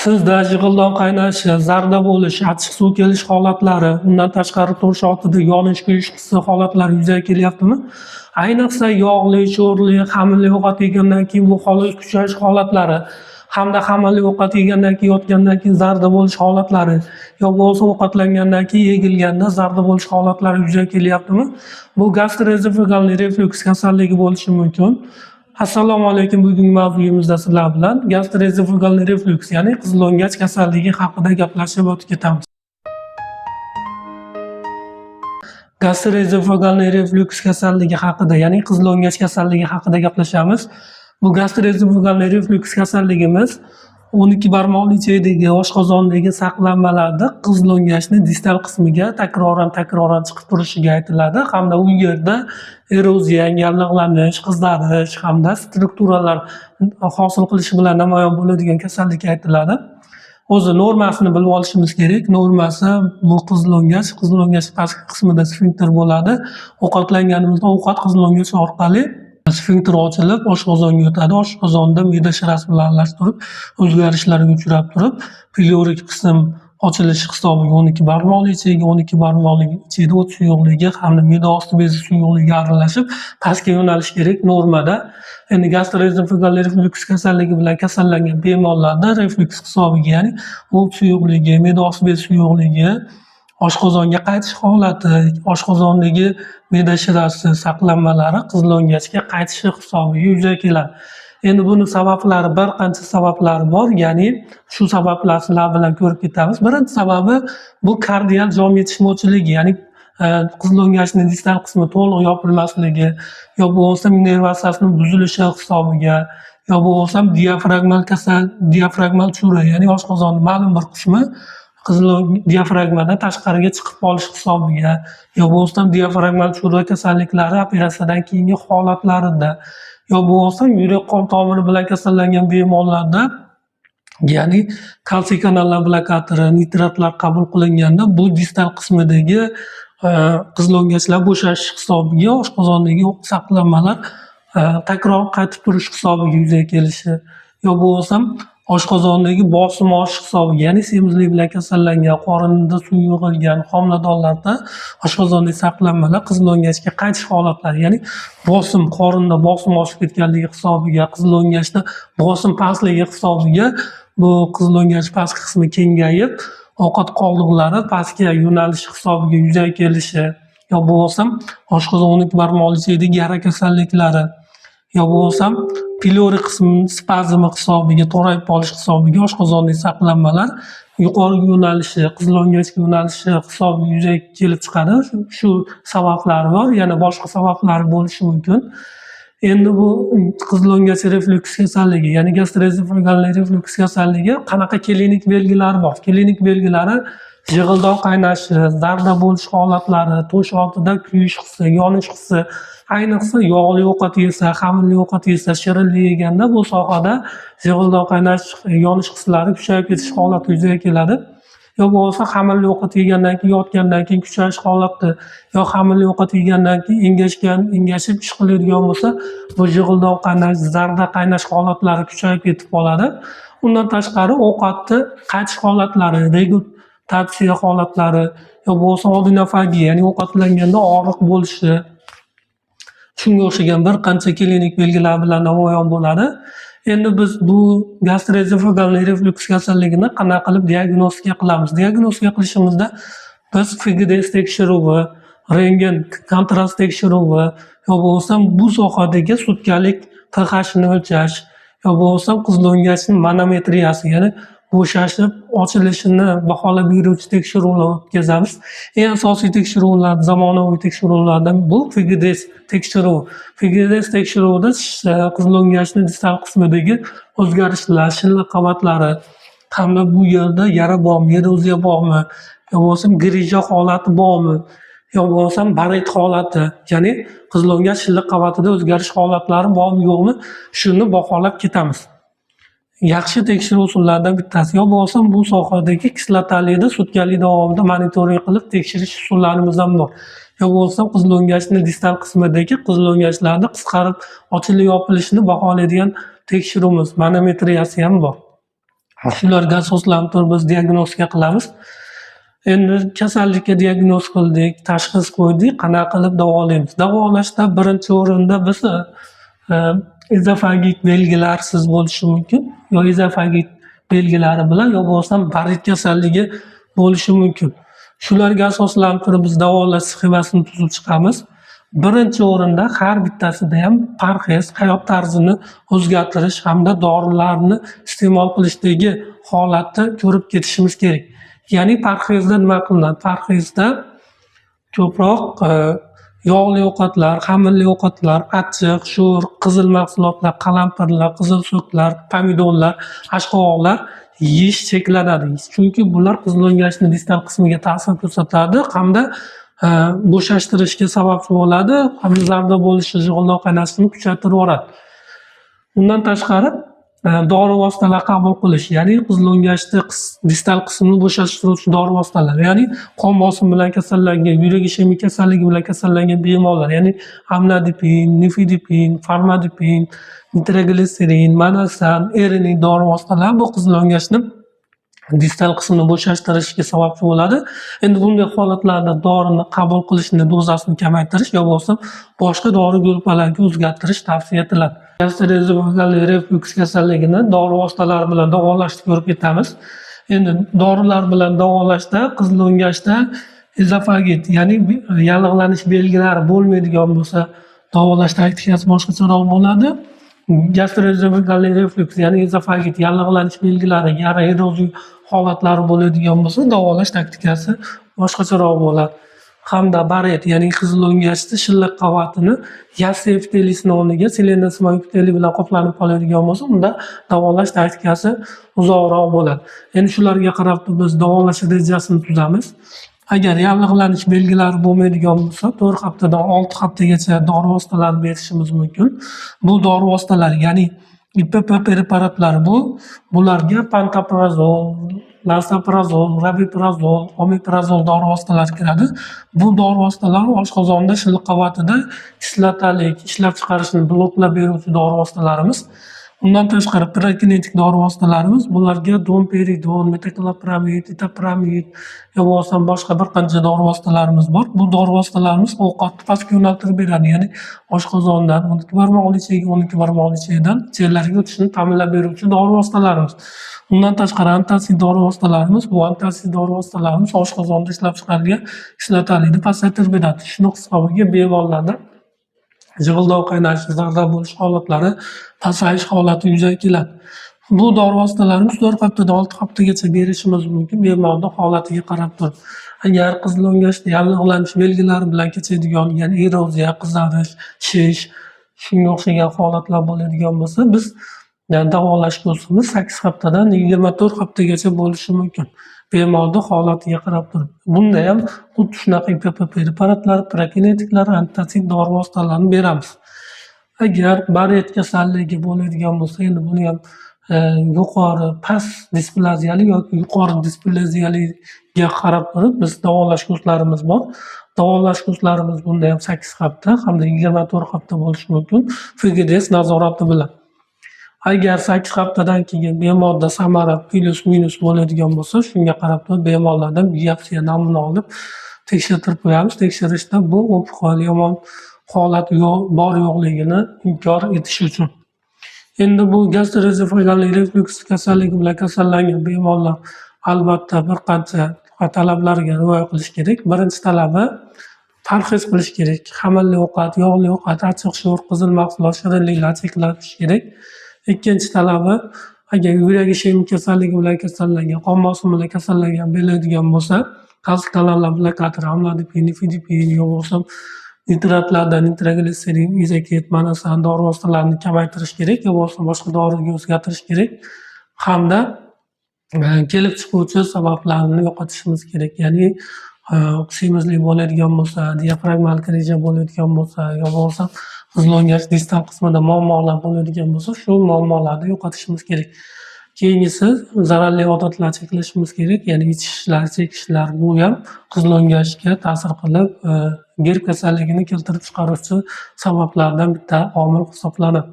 Sizda jig'ildon qaynashi, zarda bo'lish, achchiq suv kelish holatlari, undan tashqari to'sh ortida yonish, kuyish hissi holatlari yuzaga kelyaptimi? Ayniqsa yog'li, sho'rli, xamirli ovqat yegandan keyin bu holat kuchayish holatlari hamda xamirli ovqat yegandan keyin yotgandan keyin zarda bo'lish holatlari yo bo'lmasa ovqatlangandan keyin yegilganda zarda bo'lish holatlari yuzaga kelyaptimi? Bu gastroezofagalniy reflyuks kasalligi bo'lishi mumkin. Assalomu alaykum, bugungi mavzuyimizda sizlar bilan gastroezofagalniy reflyuks ya'ni qizillo'ngach kasalligi haqida gaplashib o'tib ketamiz. Gastroezofagalniy reflyuks kasalligi haqida ya'ni qizillo'ngach kasalligi haqida gaplashamiz. Bu gastroezofagalniy reflyuks kasalligimiz 12 barmoqli ichakdagi oshqozondagi saqlanmalarda qizillo'ngachning distal qismiga takroran chiqib turishiga aytiladi hamda u yerda eroziya, yallig'lanish, qizarish hamda strukturalar hosil qilishi bilan namoyon bo'ladigan kasallikka aytiladi. O'zi normasini bilib olishimiz kerak. Normasi bu qizillo'ngach pastki qismida sfinkter bo'ladi. Ovqatlanganimizda ovqat qizillo'ngach orqali sfinkter ochilib oshqozonga o'tadi. Oshqozonda me'da shirasi bilan aralashtirib o'zgarishlarga uchrab turib, piliorik qism ochilishi hisobiga 12 barmoqli ichak, 12 barmoqli ichakda o't suyuqligi hamda me'da osti bezi suyuqligi aralashib pastga yo'nalishi kerak normada. Endi gastroezofagalniy reflyuks kasalligi bilan kasallangan bemorlarda reflyuks hisobiga ya'ni o't suyuqligi, me'da osti bezi suyuqligi, oshqozonga qaytish holati, oshqozondagi me'da shirasi saqlanmalari qizillo'ngachga qaytishi hisobiga yuzaga keladi. Endi buni sabablari bir qancha sabablari bor, ya'ni shu sabablarni sizlar bilan ko'rib ketamiz. Birinchi sababi bu kardial jom yetishmovchiligi, ya'ni qizillo'ngachning distal qismi to'liq yopilmasligi, yo bo'lmasa nervasiyasining buzilishi hisobiga, yo bo'lmasa diafragmal chura, ya'ni oshqozonning ma'lum bir qismi diafragmadan tashqariga chiqib qolish hisobiga, yo bo'lmasa diafragmal chura kasalliklari operatsiyadan keyingi holatlarida, yo bo'lmasa yurak qon tomiri bilan kasallangan bemorlarda, ya'ni kalsiy kanallar blokatori, nitratlar qabul qilinganda bu distal qismidagi qizillo'ngachlar bo'shash hisobiga oshqozondagi saqlanmalar takror qaytib turish hisobiga yuzaga kelishi, yo bo'lmasa oshqozondagi bosim oshish hisobiga, ya'ni semizlik bilan kasallangan, qorinida suv yig'ilgan homiladorlarda oshqozondagi saqlanmalar qizillo'ngachga qaytish holatlari, ya'ni qorinda bosim oshib ketganligi hisobiga, qizillo'ngachda bosim pastligi hisobiga bu qizillo'ngach pastki qismi kengayib, ovqat qoldiqlari pastga yo'nalishi hisobiga yuzaga kelishi, yo bo'lmasa oshqozon 12 barmoqli ichakdagi yara kasalliklari, yo bo'lmasa piliorik qism spazmi hisobiga, torayib qolish hisobiga oshqozondagi saqlanmalar yuqoriga yo'nalishi, qizillo'ngachga yo'nalishi hisobiga yuzaga kelib chiqadi. Shu sabablari bor, yana boshqa sabablari bo'lishi mumkin. Endi bu qizillo'ngach reflyuks kasalligi, ya'ni gastroezofagalniy reflyuks kasalligi qanaqa klinik belgilari bor? Klinik belgilari jig'ildon qaynashi, zarda bo'lish holatlari, to'sh ortida kuyish hissi, yonish hissi, ayniqsa yog'li ovqat yesa, xamirli ovqat yesa, shirinlik yeganda bu sohada jig'ildon qaynash, yonish hisslari kuchayib ketish holati yuzaga keladi. Yo bo'lmasa xamirli ovqat yegandan keyin yotgandan keyin kuchayish holati, yo xamirli ovqat yegandan keyin engashib ish qiladigan bo'lsa, bu jig'ildon qaynash, zarda qaynash holatlari kuchayib ketib qoladi. Undan tashqari ovqatni qaytish holatlari, regurgitatsiya holatlari, yo bo'lmasa odinofagiya, ya'ni ovqatlanganda og'riq bo'lishi, shunga o'xshagan bir qancha klinik belgilar bilan namoyon bo'ladi. Endi biz bu gastroezofagalniy reflyuks kasalligini qanday qilib diagnostika qilamiz? Diagnostika qilishimizda biz FGDS tekshiruvi, rentgen kontrast tekshiruvi, yo bo'lmasa bu sohadagi sutkalik pH ni o'lchash, yo bo'lmasa qizillo'ngachning manometriyasi, ya'ni bo'shashib ochilishini baholab beruvchi tekshiruvlar o'tkazamiz. Eng asosiy tekshiruvlar, zamonaviy tekshiruvlardan bu FGDS tekshiruvi. FGDS tekshiruvida qizillo'ngachning distal qismidagi o'zgarishlar, shilliq qavatlari hamda bu yerda yara bormi, eroziya bormi, yo bo'lmasa grija holati bormi, yo bo'lmasa barit holati, ya'ni qizillo'ngach shilliq qavatida o'zgarish holatlari bormi, yo'qmi, shuni baholab ketamiz. Yaxshi tekshiruv usullaridan bittasi, yo bo'lmasa bu sohadagi kislotalikni sutkalik davomida monitoring qilib tekshirish usullarimiz ham bor. Yo bo'lmasa qizillo'ngachning distal qismidagi qizillo'ngachlarni qisqarib ochilib yopilishini baholaydigan tekshiruvimiz, manometriyasi ham bor. Shularga asoslanib turib biz diagnostika qilamiz. Endi kasallikka diagnoz qildik, tashxis qo'ydik, qanaqa qilib davolaymiz? Davolashda birinchi o'rinda biz ezofagit belgilarsiz bo'lishi mumkin yo ezofagit belgilari bilan yo bo'lmasam barit kasalligi bo'lishi mumkin. Shularga asoslanib turib biz davolash sxemasini tuzib chiqamiz. Birinchi o'rinda har bittasida ham parhez, hayot tarzini o'zgartirish hamda dorilarni iste'mol qilishdagi holatni ko'rib ketishimiz kerak. Ya'ni parhezda nima qilinadi? Parhezda ko'proq yog'li ovqatlar, xamirli ovqatlar, achchiq, sho'r, qizil mahsulotlar, qalampirlar, qizilsuqlar, pomidorlar, ashqovoqlar yeyish cheklanadi. Chunki bular qizil o'ngachni distal qismiga ta'sir ko'rsatadi hamda bo'shashtirishga sababchi bo'ladi hamda zarda bo'lishi, jig'ildoq qaynashini kuchaytirib yuboradi. Undan tashqari dori vositalar qabul qilish, ya'ni qizil o'ngachni distal qismini bo'shashtiruvchi dori vositalar, ya'ni qon bosimi bilan kasallangan, yurak ishemik kasalligi bilan kasallangan bemorlar, ya'ni amlodipin, nifedipin, farmadipin, nitrogliserin, manosan, erinik dori vositalar bu qizil o'ngachni distal qismini bo'shashtirishga sababchi bo'ladi. Endi bunday holatlarda dorini qabul qilishni dozasini kamaytirish yo bo'lmasa boshqa dori gruppalarga o'zgartirish tavsiya etiladi. Gastroezofagal reflyuks kasalligini dori vositalari bilan davolashni ko'rib ketamiz. Endi dorilar bilan davolashda qizil o'ngachda ezofagit, ya'ni yallig'lanish belgilari bo'lmaydigan bo'lsa davolash taktikasi boshqacharoq bo'ladi. Gastroezofagal reflyuks, ya'ni ezofagit yallig'lanish belgilari, yara eroziya holatlari bo'ladigan bo'lsa davolash taktikasi boshqacharoq bo'ladi. Hamda baret, ya'ni qizil o'ngachni shilliq qavatini yassi epitelisini o'rniga selenosima epiteli bilan qoplanib qoladigan bo'lsa, unda davolash taktikasi uzoqroq bo'ladi. Endi shularga qarab biz davolash rejasini tuzamiz. Agar yallig'lanish belgilari bo'lmaydigan bo'lsa, 4 haftadan 6 haftagacha dori vositalarini berishimiz mumkin. Bu dori vositalari, ya'ni IPP preparatlari bularga pantoprazol, lansoprazol, rabiprazol, omeprazol dori vositalari kiradi. Bu dori vositalari oshqozonda shilliq qavatida kislotalik ishlab chiqarishni bloklab beruvchi dori vositalarimiz. Undan tashqari prokinetik dori vositalarimiz, bularga domperidon, metoklopramid, itopramid yo bo'lmasam boshqa bir qancha dori vositalarimiz bor. Bu dori vositalarimiz ovqatni pastga yo'naltirib beradi, ya'ni oshqozondan 12 barmoqli chega 12 barmoqli chegadan ichaklarga o'tishini ta'minlab beruvchi dori vositalarimiz. Undan tashqari antitsid dori vositalarimiz, bu antitsid dori vositalarimiz oshqozonda ishlab chiqarilgan kislotalikni pasaytirib beradi. Shuni hisobiga bemorlarda jig'ildoq qaynashi, zarda bo'lish holatlari, pasayish holati yuzaga keladi. Bu dori vositalarimiz 4 haftadan 6 haftagacha berishimiz mumkin bemorning holatiga qarab turib. Agar qizil o'ngachda yallig'lanish belgilari bilan kechadigan, ya'ni eroziya, qizarish, shish, shunga o'xshagan holatlar bo'ladigan bo'lsa, biz davolash kursimiz 8 haftadan 24 haftagacha bo'lishi mumkin. Bemorning holatiga qarab turib. Bunda ham xuddi shunaqa IPP preparatlar, prokinetiklar, antitsid dori vositalarini beramiz. Agar baret kasalligi bo'ladigan bo'lsa, endi buni ham yuqori past displaziyali yoki yuqori displaziyaliga qarab turib biz davolash kurslarimiz bor. Davolash kurslarimiz bunda ham 8 hafta hamda 24 hafta bo'lishi mumkin FGDS nazorati bilan. Agar 8 haftadan keyin bemorda samara plus minus bo'ladigan bo'lsa, shunga qarab turib bemorlardan biopsiya namuna olib tekshirtirib qo'yamiz. Tekshirishda bu o'pqol yomon holat bor yo'qligini inkor etish uchun. Endi bu gastroezofagal reflyuks kasalligi bilan kasallangan bemorlar albatta bir qancha talablarga rioya qilish kerak. Birinchi talabi parhez qilish kerak. Xamirli ovqat, yog'li ovqat, achchiq, sho'r, qizil mahsulot, shirinliklar cheklanishi kerak. Ikkinchi talabi, agar yurak ishemik kasalligi bilan kasallangan, qon bosimi bilan kasallangan bo'ladigan bo'lsa, kalsiyalanlar blokator, amlodipin, nifedipin yo bo'lmasa nitratlardan nitrogliserin, izokit, manosan dori vositalarini kamaytirish kerak yo bo'lmasa boshqa doriga o'zgartirish kerak hamda kelib chiquvchi sabablarni yo'qotishimiz kerak. Ya'ni semizlik bo'ladigan bo'lsa, diafragmal reja bo'ladigan bo'lsa yo bo'lmasa qizil o'ngach distal qismida muammolar bo'ladigan bo'lsa, shu muammolarni yo'qotishimiz kerak. Keyingisi zararli odatlar cheklashimiz kerak, ya'ni ichishlar, chekishlar bu ham qizil o'ngachga ta'sir qilib, grip kasalligini keltirib chiqaruvchi sabablardan bitta omil hisoblanadi.